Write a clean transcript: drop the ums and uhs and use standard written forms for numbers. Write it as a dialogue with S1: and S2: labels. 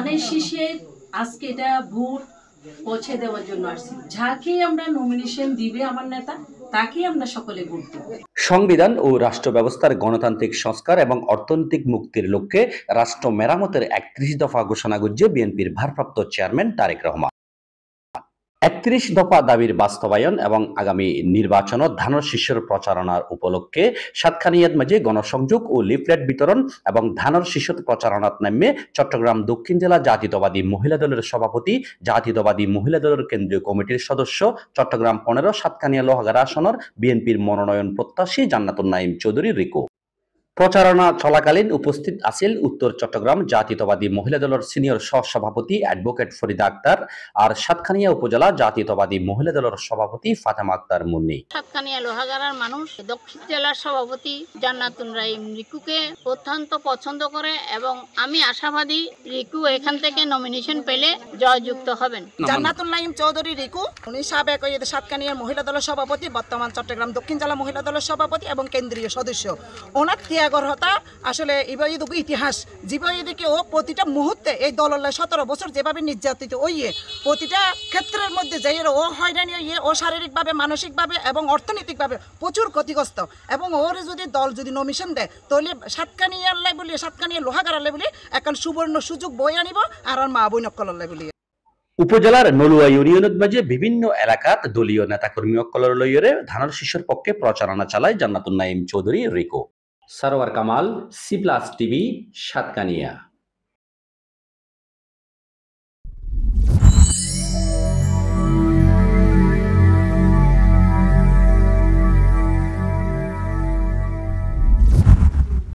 S1: ধানের শীষে আজকে এটা ভোট পৌঁছে দেওয়ার জন্য আসছি। যাকে আমরা নমিনেশন দিবে আমার নেতা, তাকে আমরা সকলে ভোট দেব।
S2: সংবিধান ও রাষ্ট্র ব্যবস্থার গণতান্ত্রিক সংস্কার এবং অর্থনৈতিক মুক্তির লক্ষ্যে রাষ্ট্র মেরামতের ৩১ দফা ঘোষণা করছে বিএনপির ভারপ্রাপ্ত চেয়ারম্যান তারেক রহমান। ৩১ দফা দাবির বাস্তবায়ন এবং আগামী নির্বাচন ধানের শীষের প্রচারণার উপলক্ষে সাতখানিয়ার মাঝে গণসংযোগ ও লিফলেট বিতরণ এবং ধানের শীষের প্রচারণাত নামে চট্টগ্রাম দক্ষিণ জেলা জাতীয়তাবাদী মহিলা দলের সভাপতি, জাতীয়তাবাদী মহিলা দলের কেন্দ্রীয় কমিটির সদস্য, চট্টগ্রাম ১৫ সাতখানিয়া লোহাগাড়া আসনের বিএনপির মনোনয়ন প্রত্যাশী জান্নাতুন নাঈম চৌধুরী রিকু। প্রচারণা চলাকালীন উপস্থিত আছেন উত্তর চট্টগ্রাম জাতীয়তাবাদী মহিলা দলের সিনিয়র সহসভাপতি অ্যাডভোকেট ফরিদা আক্তার আর সাতখানিয়া উপজেলা জাতীয়তাবাদী মহিলা দলের সভাপতি ফাতেমা আক্তার মুন্নি।
S3: সাতখানিয়া লোহাগাড়ার মানুষ দক্ষিণ জেলার সভাপতি জান্নাতুন নাঈম রিকুকে অত্যন্ত পছন্দ করে এবং আমি আশাবাদী রিকু এখান থেকে নমিনেশন পেলে জয়যুক্ত হবেন।
S4: জান্নাতুন নাঈম চৌধুরী রিকু, উনি সাবেক সাতখানিয়া মহিলা দলের সভাপতি, বর্তমান চট্টগ্রাম দক্ষিণ জেলা মহিলা দলের সভাপতি এবং কেন্দ্রীয় সদস্য। ওনার ত্যাগরহতা আসলে ইবাইদুক ইতিহাস জীবাইদিকে ও প্রতিটা মুহূর্তে এই দলের ১৭ বছর যেভাবে নির্যাতিত হইয়ে প্রতিটা ক্ষেত্রের মধ্যে যাই ও হয়রানি হইয়ে ও শারীরিকভাবে, মানসিকভাবে এবং অর্থনৈতিকভাবে প্রচুর ক্ষতিগ্রস্ত এবং ওর যদি দল যদি নমিশন দেয় তাহলে সাতখানিয়াল্লাই বলি, সাতখানিয়া লোহাগাড়াল্লাই বলি এখন সুবর্ণ সুযোগ বই আনিব আর মা বৈনকল্লাই বলি।
S2: উপজেলার নলুয়া ইউনিয়নের মাঝে বিভিন্ন এলাকাত দলীয় নেতাকর্মী অকলর লইয়রে ধানের শীষের পক্ষে প্রচারণা চালায় Jannatun Naim Chowdhury Riku. Sarwar Kamal, C plus TV, Satkania.